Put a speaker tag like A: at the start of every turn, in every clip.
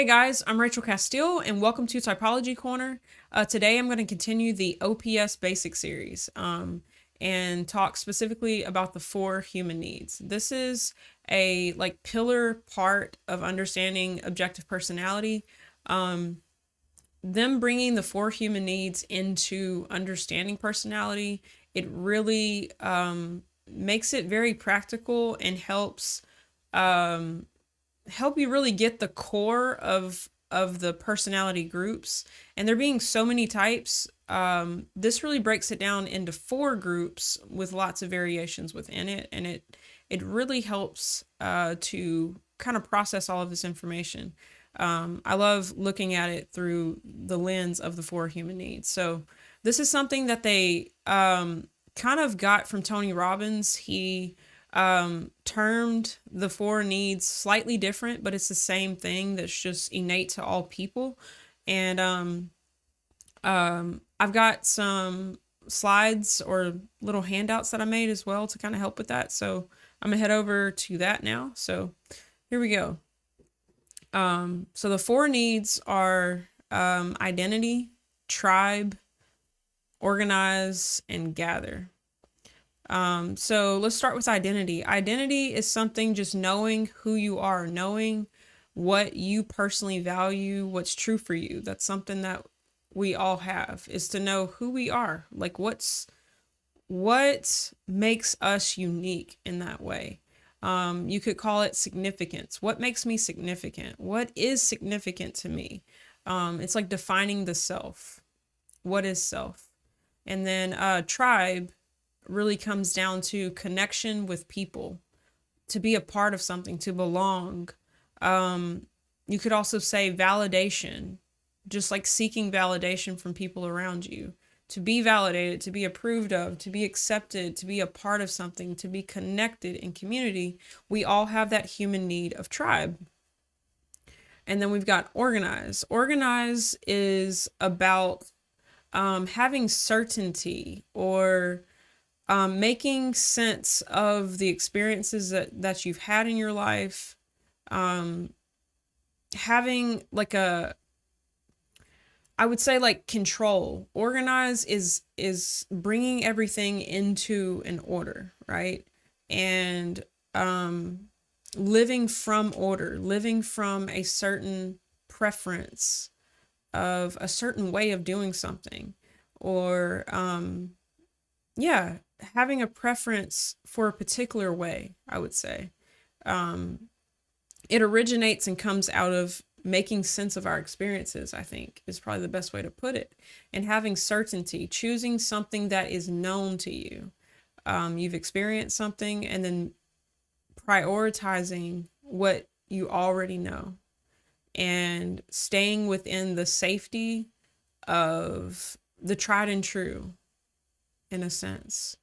A: Hey guys, I'm Rachel Castile and welcome to Typology Corner. Today I'm going to continue the OPS Basic series and talk specifically about the 4 human needs. This is a pillar part of understanding objective personality. Them bringing the 4 human needs into understanding personality, it really makes it very practical and helps help you really get the core of the personality groups. And there being so many types, this really breaks it down into 4 groups with lots of variations within it, and it really helps to kind of process all of this information. I love looking at it through the lens of the 4 human needs. So this is something that they kind of got from Tony Robbins. He termed the 4 needs slightly different, but it's the same thing that's just innate to all people. And I've got some slides or little handouts that I made as well to kind of help with that. So I'm gonna head over to that now. So here we go. So the 4 needs are identity, tribe, organize, and gather. So let's start with identity. Identity is something just knowing who you are, knowing what you personally value, what's true for you. That's something that we all have, is to know who we are. Like what makes us unique in that way. You could call it significance. What makes me significant? What is significant to me? It's like defining the self. What is self? And then tribe really comes down to connection with people, to be a part of something, to belong. You could also say validation, just like seeking validation from people around you, to be validated, to be approved of, to be accepted, to be a part of something, to be connected in community. We all have that human need of tribe. And then we've got organize. Organize is about having certainty or making sense of the experiences that you've had in your life, having I would say control. Organize is bringing everything into an order, right? And living from order, living from a certain preference of a certain way of doing something, or having a preference for a particular way, I would say. It originates and comes out of making sense of our experiences, I think, is probably the best way to put it. And having certainty, choosing something that is known to you. You've experienced something and then prioritizing what you already know and staying within the safety of the tried and true, in a sense.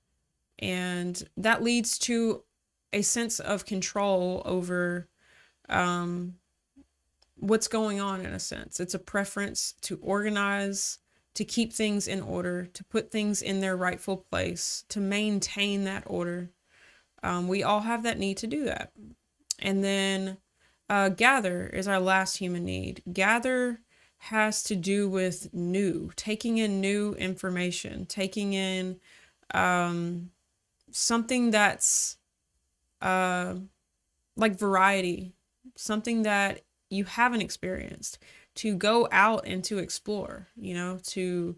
A: And that leads to a sense of control over what's going on, in a sense. It's a preference to organize, to keep things in order, to put things in their rightful place, to maintain that order. We all have that need to do that. And then gather is our last human need. Gather has to do with new, taking in new information, taking in something that's like variety, something that you haven't experienced, to go out and to explore, to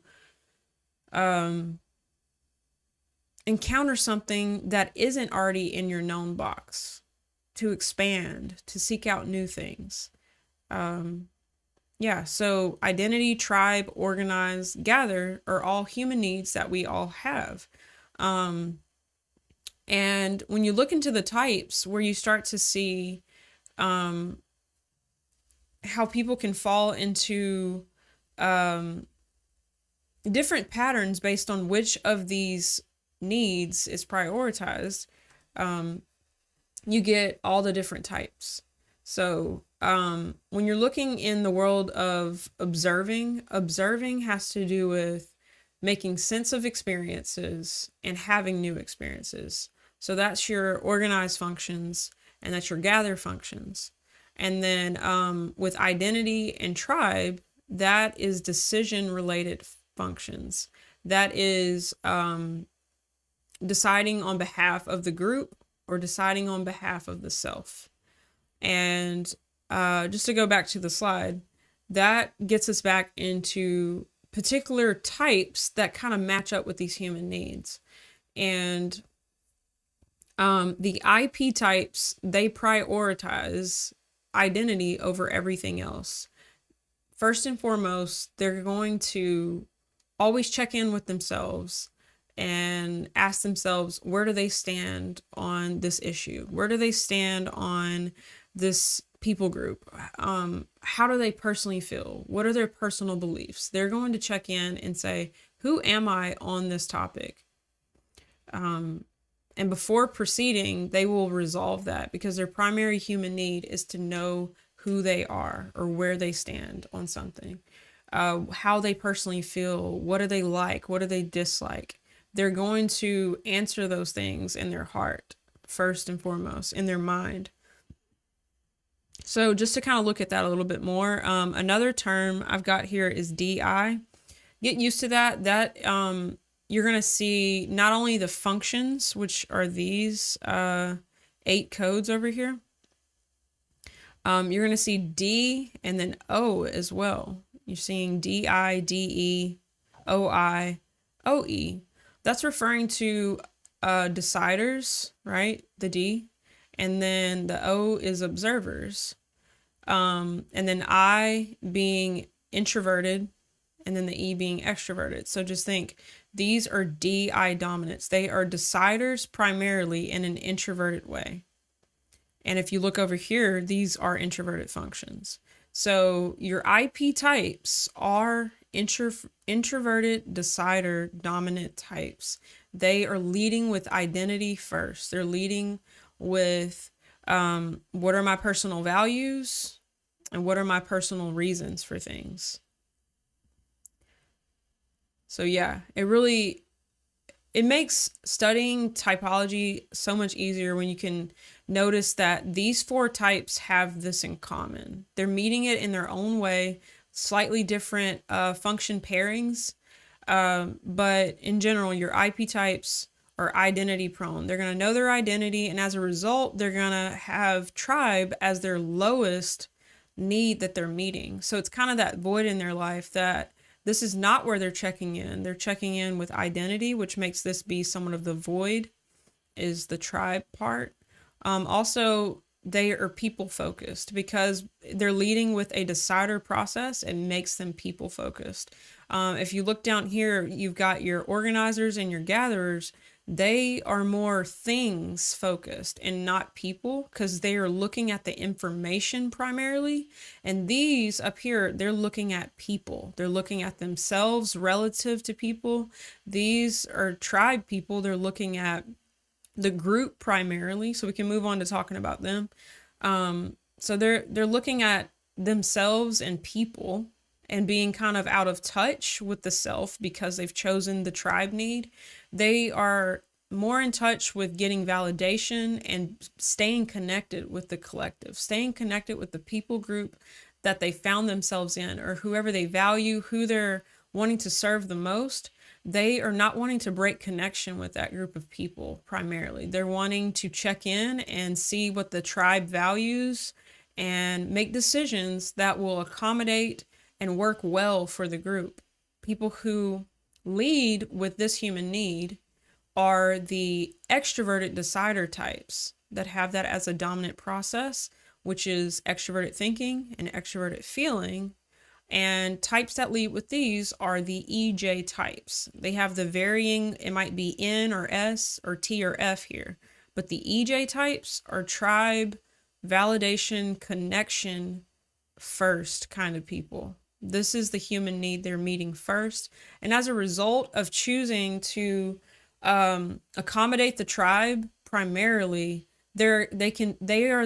A: encounter something that isn't already in your known box, to expand, to seek out new things. So identity, tribe, organize, gather are all human needs that we all have. And when you look into the types, where you start to see how people can fall into different patterns based on which of these needs is prioritized, you get all the different types. So when you're looking in the world of observing has to do with making sense of experiences and having new experiences. So that's your organized functions, and that's your gather functions. And then with identity and tribe, that is decision related functions. That is deciding on behalf of the group or deciding on behalf of the self. And just to go back to the slide, that gets us back into particular types that kind of match up with these human needs. And the IP types, they prioritize identity over everything else. First and foremost, they're going to always check in with themselves and ask themselves, where do they stand on this issue? Where do they stand on this people group? How do they personally feel? What are their personal beliefs? They're going to check in and say, who am I on this topic? And before proceeding, they will resolve that, because their primary human need is to know who they are or where they stand on something, how they personally feel, what do they like, what do they dislike. They're going to answer those things in their heart, first and foremost, in their mind. So just to kind of look at that a little bit more, another term I've got here is DI. Get used to that. You're going to see not only the functions, which are these 8 codes over here. You're going to see D and then O as well. You're seeing DI, DE, OI, OE. That's referring to deciders, right? The D. And then the O is observers. And then I being introverted, and then the E being extroverted. So just think, these are DI dominants. They are deciders primarily in an introverted way. And if you look over here, these are introverted functions. So your IP types are introverted decider dominant types. They are leading with identity first. They're leading with what are my personal values and what are my personal reasons for things. So yeah, it makes studying typology so much easier when you can notice that these 4 types have this in common. They're meeting it in their own way, slightly different function pairings, but in general, your IP types are identity prone. They're going to know their identity, and as a result, they're going to have tribe as their lowest need that they're meeting. So it's kind of that void in their life that this is not where they're checking in. They're checking in with identity, which makes this be somewhat of the void, is the tribe part. Also, they are people focused because they're leading with a decider process and makes them people focused. If you look down here, you've got your organizers and your gatherers. They are more things focused and not people, because they are looking at the information primarily. And these up here, they're looking at people. They're looking at themselves relative to people. These are tribe people. They're looking at the group primarily. So we can move on to talking about them. So they're looking at themselves and people and being kind of out of touch with the self because they've chosen the tribe need. They are more in touch with getting validation and staying connected with the collective, staying connected with the people group that they found themselves in, or whoever they value, who they're wanting to serve the most. They are not wanting to break connection with that group of people primarily. They're wanting to check in and see what the tribe values and make decisions that will accommodate and work well for the group. People who lead with this human need are the extroverted decider types that have that as a dominant process, which is extroverted thinking and extroverted feeling. And types that lead with these are the EJ types. They have the varying, it might be N or S or T or F here. But the EJ types are tribe, validation, connection first kind of people. This is the human need they're meeting first. And as a result of choosing to accommodate the tribe primarily, they are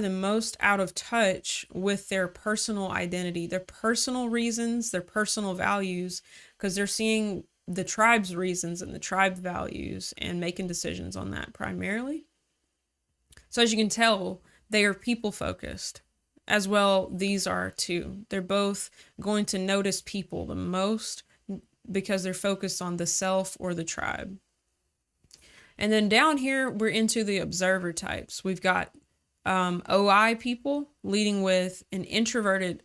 A: the most out of touch with their personal identity, their personal reasons, their personal values, because they're seeing the tribe's reasons and the tribe values and making decisions on that primarily. So as you can tell, they are people focused. as well, these are too. They're both going to notice people the most because they're focused on the self or the tribe. And then down here, we're into the observer types. We've got OI people leading with an introverted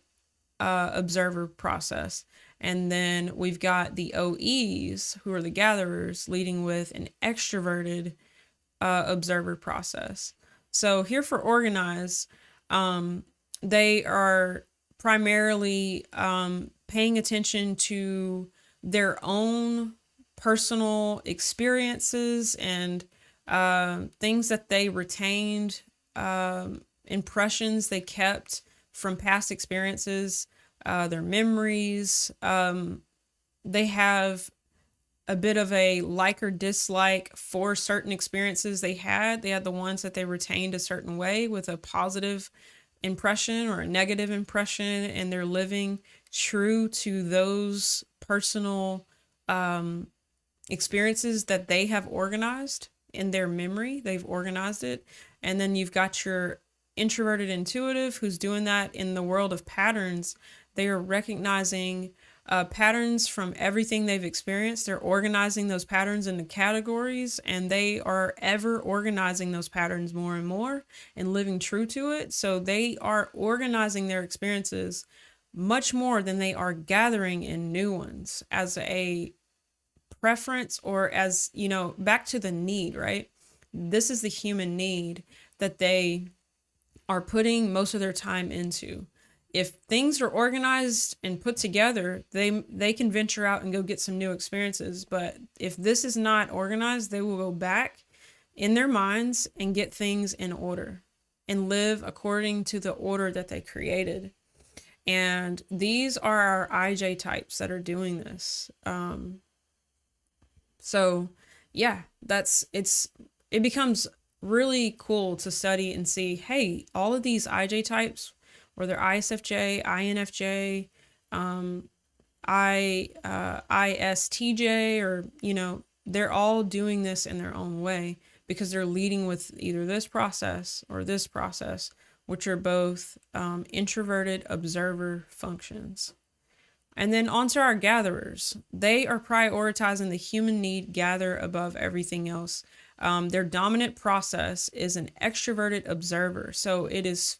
A: observer process. And then we've got the OEs, who are the gatherers, leading with an extroverted observer process. So here for organize, they are primarily paying attention to their own personal experiences and things that they retained, impressions they kept from past experiences, their memories. They have a bit of a like or dislike for certain experiences they had. They had the ones that they retained a certain way with a positive impression or a negative impression, and they're living true to those personal experiences that they have organized in their memory. They've organized it. And then you've got your introverted intuitive who's doing that in the world of patterns. They are recognizing patterns from everything they've experienced. They're organizing those patterns into categories, and they are ever organizing those patterns more and more and living true to it. So they are organizing their experiences much more than they are gathering in new ones as a preference, or as, you know, back to the need, right? This is the human need that they are putting most of their time into. If things are organized and put together, they can venture out and go get some new experiences. But if this is not organized, they will go back in their minds and get things in order and live according to the order that they created. And these are our IJ types that are doing this. So yeah, it becomes really cool to study and see, hey, all of these IJ types, whether ISFJ, INFJ, ISTJ, or, you know, they're all doing this in their own way because they're leading with either this process or this process, which are both introverted observer functions. And then onto our gatherers. They are prioritizing the human need gather above everything else. Their dominant process is an extroverted observer. So it is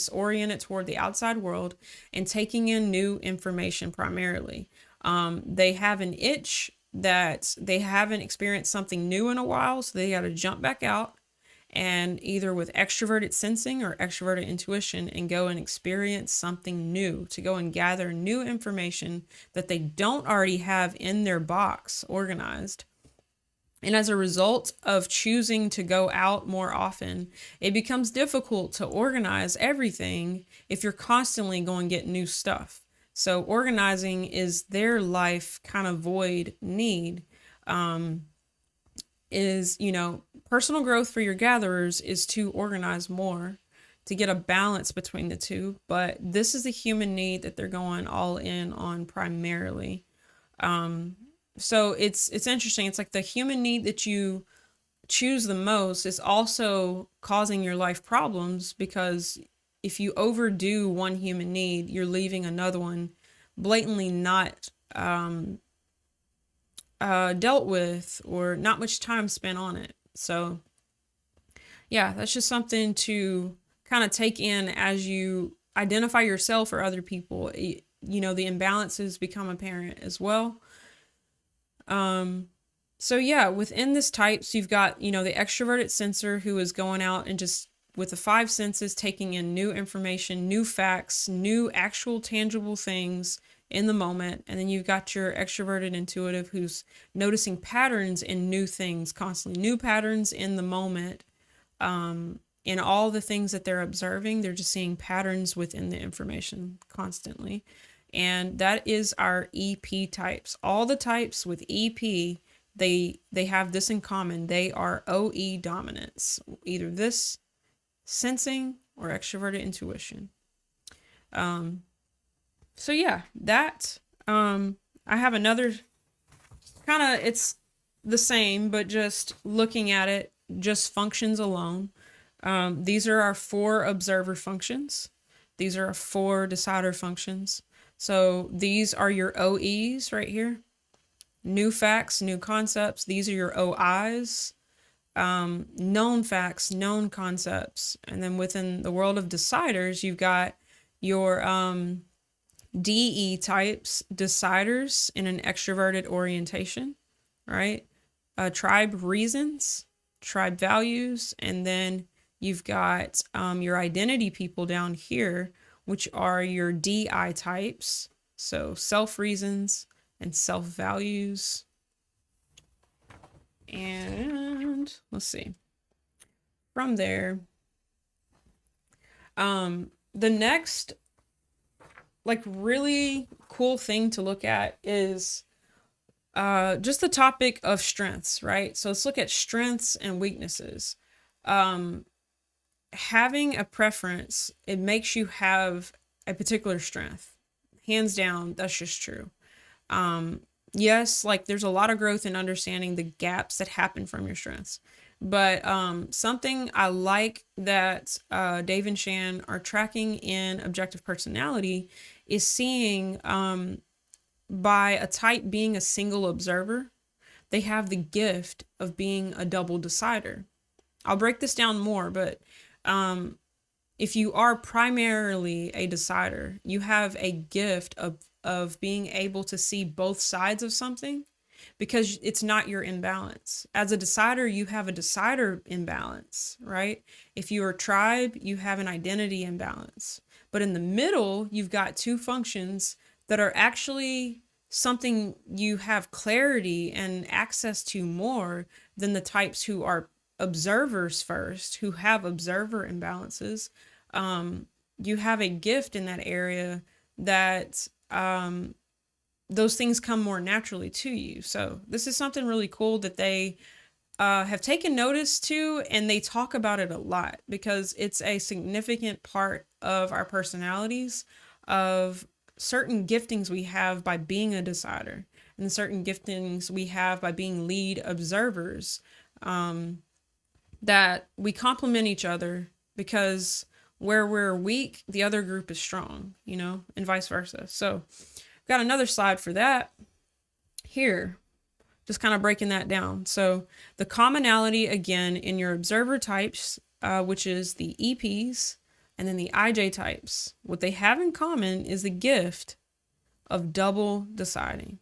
A: oriented toward the outside world and taking in new information primarily. They have an itch that they haven't experienced something new in a while, so they got to jump back out and either with extroverted sensing or extroverted intuition and go and experience something new, to go and gather new information that they don't already have in their box organized. And as a result of choosing to go out more often, it becomes difficult to organize everything if you're constantly going to get new stuff. So organizing is their life kind of void need. Is, you know, personal growth for your gatherers is to organize more, to get a balance between the two. But this is the human need that they're going all in on primarily. So it's interesting. It's like the human need that you choose the most is also causing your life problems, because if you overdo one human need, you're leaving another one blatantly not dealt with, or not much time spent on it. So yeah, that's just something to kind of take in as you identify yourself or other people. You know, the imbalances become apparent as well. So yeah, within this types, you've got, you know, the extroverted sensor who is going out and just with the five senses, taking in new information, new facts, new actual tangible things in the moment. And then you've got your extroverted intuitive who's noticing patterns in new things constantly, new patterns in the moment. In all the things that they're observing, they're just seeing patterns within the information constantly. And that is our EP types. All the types with EP, they have this in common. They are OE dominance, either this sensing or extroverted intuition. So yeah, that I have another kind of, it's the same, but just looking at it, just functions alone. These are our 4 observer functions. These are 4 decider functions. So these are your OEs right here. New facts, new concepts. These are your OIs. Known facts, known concepts. And then within the world of deciders, you've got your DE types, deciders in an extroverted orientation, right? Tribe reasons, tribe values, and then you've got your identity people down here, which are your DI types, so self reasons and self values. And let's see. From there, the next like really cool thing to look at is just the topic of strengths, right? So let's look at strengths and weaknesses. Having a preference, it makes you have a particular strength. Hands down, that's just true. Yes, like there's a lot of growth in understanding the gaps that happen from your strengths. But something I like that Dave and Shan are tracking in objective personality is seeing by a type being a single observer, they have the gift of being a double decider. I'll break this down more, but if you are primarily a decider, you have a gift of being able to see both sides of something because it's not your imbalance. As a decider, you have a decider imbalance, right? If you're a tribe, you have an identity imbalance. But in the middle, you've got 2 functions that are actually something you have clarity and access to more than the types who are observers first, who have observer imbalances. You have a gift in that area that those things come more naturally to you. So this is something really cool that they have taken notice to, and they talk about it a lot because it's a significant part of our personalities, of certain giftings we have by being a decider and certain giftings we have by being lead observers, that we complement each other because where we're weak, the other group is strong, you know, and vice versa. So I've got another slide for that here, just kind of breaking that down. So the commonality, again, in your observer types, which is the EPs, and then the IJ types, what they have in common is the gift of double deciding.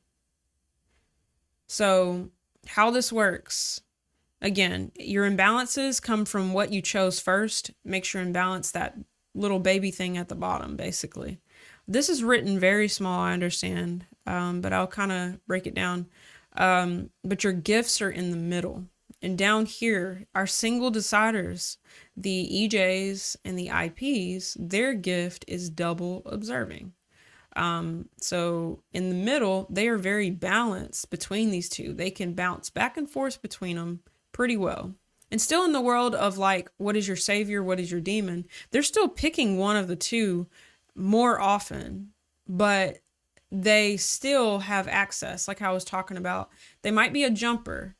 A: So how this works, again, your imbalances come from what you chose first. Makes your imbalance that little baby thing at the bottom, basically. This is written very small, I understand, but I'll kind of break it down. But your gifts are in the middle. And down here, our single deciders, the EJs and the IPs, their gift is double observing. So in the middle, they are very balanced between these two. They can bounce back and forth between them pretty well. And still in the world of like, what is your savior? What is your demon? They're still picking one of the two more often, but they still have access. Like I was talking about, they might be a jumper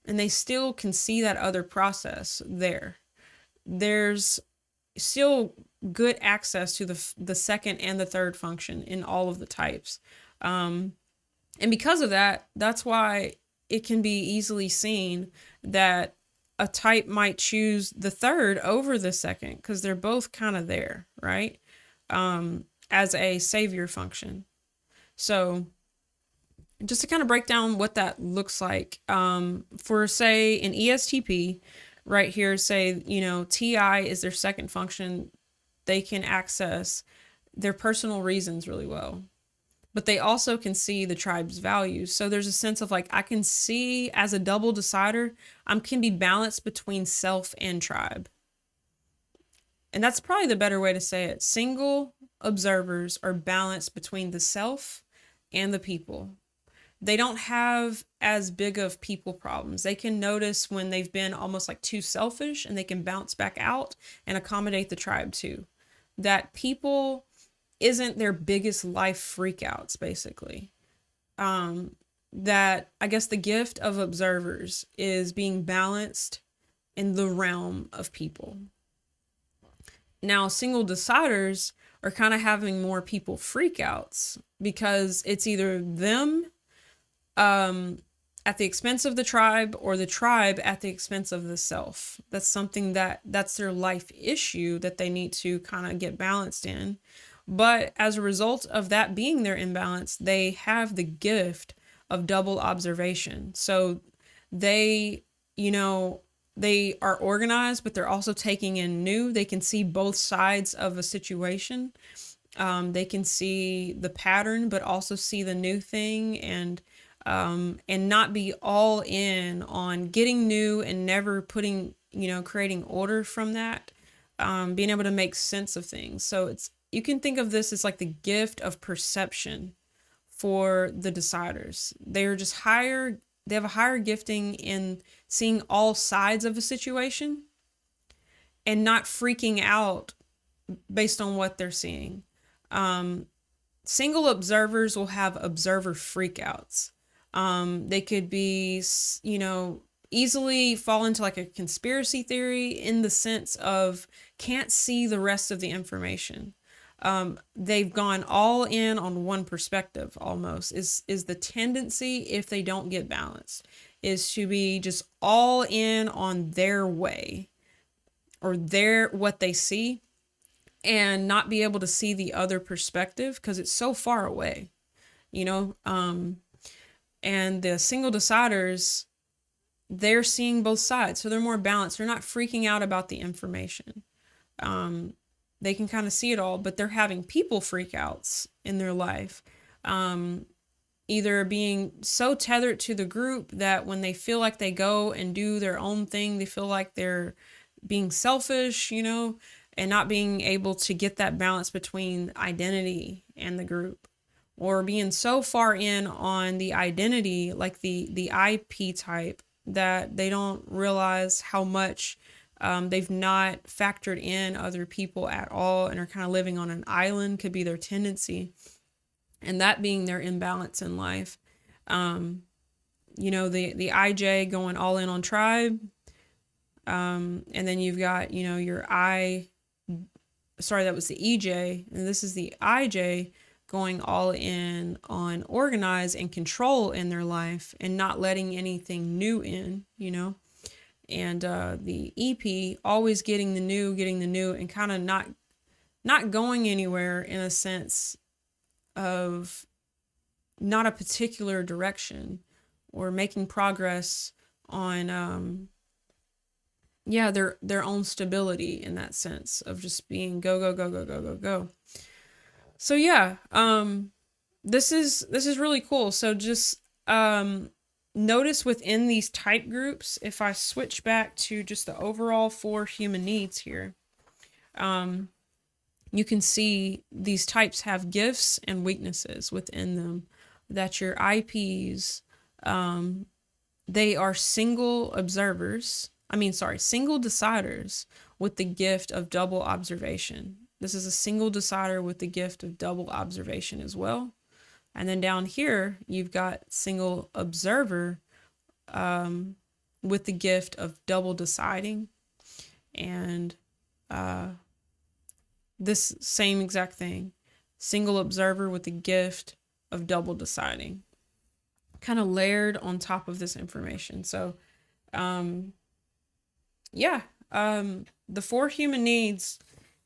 A: and they still can see that other process there. There's still good access to the second and the third function in all of the types. And because of that, that's why it can be easily seen that a type might choose the third over the second because they're both kind of there, right? As a savior function. So just to kind of break down what that looks like, for say an ESTP right here, say, you know, TI is their second function. They can access their personal reasons really well, but they also can see the tribe's values. So there's a sense of like, I can see as a double decider, I can be balanced between self and tribe. And that's probably the better way to say it. Single observers are balanced between the self and the people. They don't have as big of people problems. They can notice when they've been almost like too selfish and they can bounce back out and accommodate the tribe too. That people isn't their biggest life freakouts, basically. That I guess the gift of observers is being balanced in the realm of people. Now, single deciders are kind of having more people freakouts because it's either them at the expense of the tribe or the tribe at the expense of the self. That's something that's their life issue that they need to kind of get balanced in. But as a result of that being their imbalance, they have the gift of double observation. So they, they are organized, but they're also taking in new. They can see both sides of a situation. They can see the pattern, but also see the new thing, and not be all in on getting new and never putting, creating order from that. Being able to make sense of things. So you can think of this as like the gift of perception for the deciders. They're just higher. They have a higher gifting in seeing all sides of a situation and not freaking out based on what they're seeing. Single observers will have observer freakouts. They could be, easily fall into like a conspiracy theory in the sense of can't see the rest of the information. They've gone all in on one perspective almost is the tendency, if they don't get balanced, is to be just all in on their way or what they see and not be able to see the other perspective because it's so far away, and the single deciders, they're seeing both sides. So they're more balanced. They're not freaking out about the information. They can kind of see it all, but they're having people freakouts in their life. Either being so tethered to the group that when they feel like they go and do their own thing, they feel like they're being selfish, and not being able to get that balance between identity and the group. Or being so far in on the identity, like the IP type, that they don't realize how much they've not factored in other people at all and are kind of living on an island, could be their tendency. And that being their imbalance in life. The IJ going all in on tribe. And then you've got, your that was the EJ. And this is the IJ going all in on organize and control in their life and not letting anything new in, and the EP always getting the new and kind of not going anywhere in a sense of not a particular direction or making progress on their own stability in that sense of just being go. So this is really cool. So just notice within these type groups, if I switch back to just the overall 4 human needs here, you can see these types have gifts and weaknesses within them. That your IPs, they are single deciders with the gift of double observation. This is a single decider with the gift of double observation as well. And then down here, you've got single observer with the gift of double deciding. And this same exact thing, single observer with the gift of double deciding, kind of layered on top of this information. So, the 4 human needs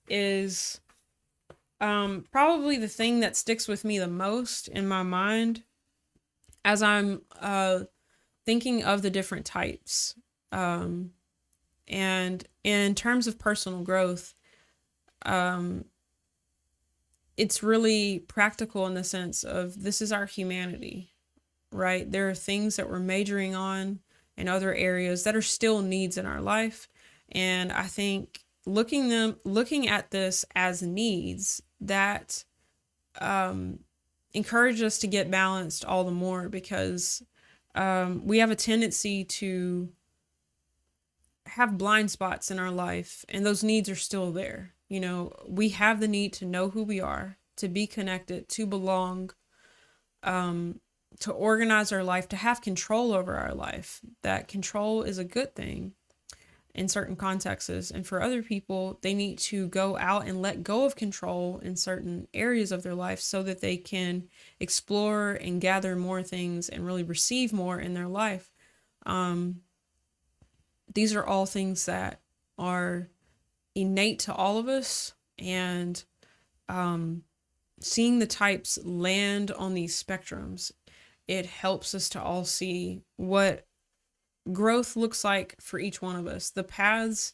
A: is probably the thing that sticks with me the most in my mind as I'm thinking of the different types. And in terms of personal growth, it's really practical in the sense of this is our humanity, right? There are things that we're majoring on in other areas that are still needs in our life. And I think looking at this as needs, that encourage us to get balanced all the more, because we have a tendency to have blind spots in our life, and those needs are still there. We have the need to know who we are, to be connected, to belong, to organize our life, to have control over our life. That control is a good thing. in certain contexts. And for other people, they need to go out and let go of control in certain areas of their life so that they can explore and gather more things and really receive more in their life. These are all things that are innate to all of us. And seeing the types land on these spectrums, it helps us to all see what growth looks like for each one of us. The paths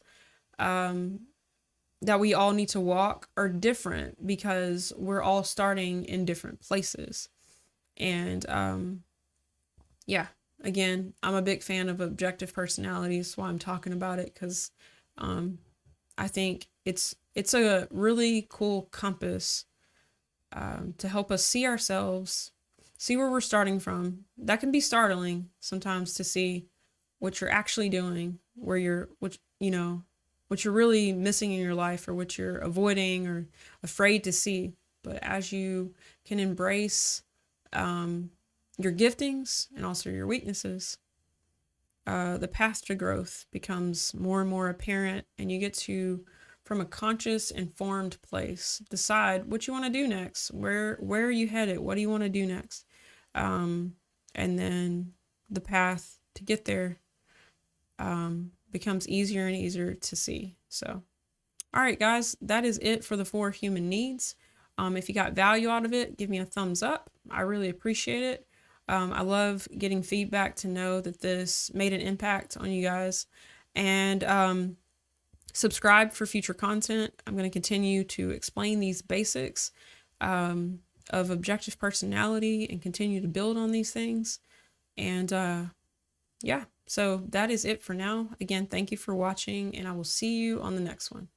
A: that we all need to walk are different because we're all starting in different places. And yeah, again, I'm a big fan of objective personalities. That's why I'm talking about it, because I think it's a really cool compass to help us see ourselves, see where we're starting from. That can be startling sometimes to see what you're actually doing, what you're really missing in your life, or what you're avoiding or afraid to see. But as you can embrace your giftings and also your weaknesses, the path to growth becomes more and more apparent, and you get to, from a conscious, informed place, decide what you want to do next. Where are you headed? What do you want to do next? And then the path to get there becomes easier and easier to see. So, all right, guys, that is it for the 4 human needs. If you got value out of it, give me a thumbs up. I really appreciate it. I love getting feedback to know that this made an impact on you guys. And subscribe for future content. I'm going to continue to explain these basics of objective personality and continue to build on these things. And yeah, so that is it for now. Again, thank you for watching, and I will see you on the next one.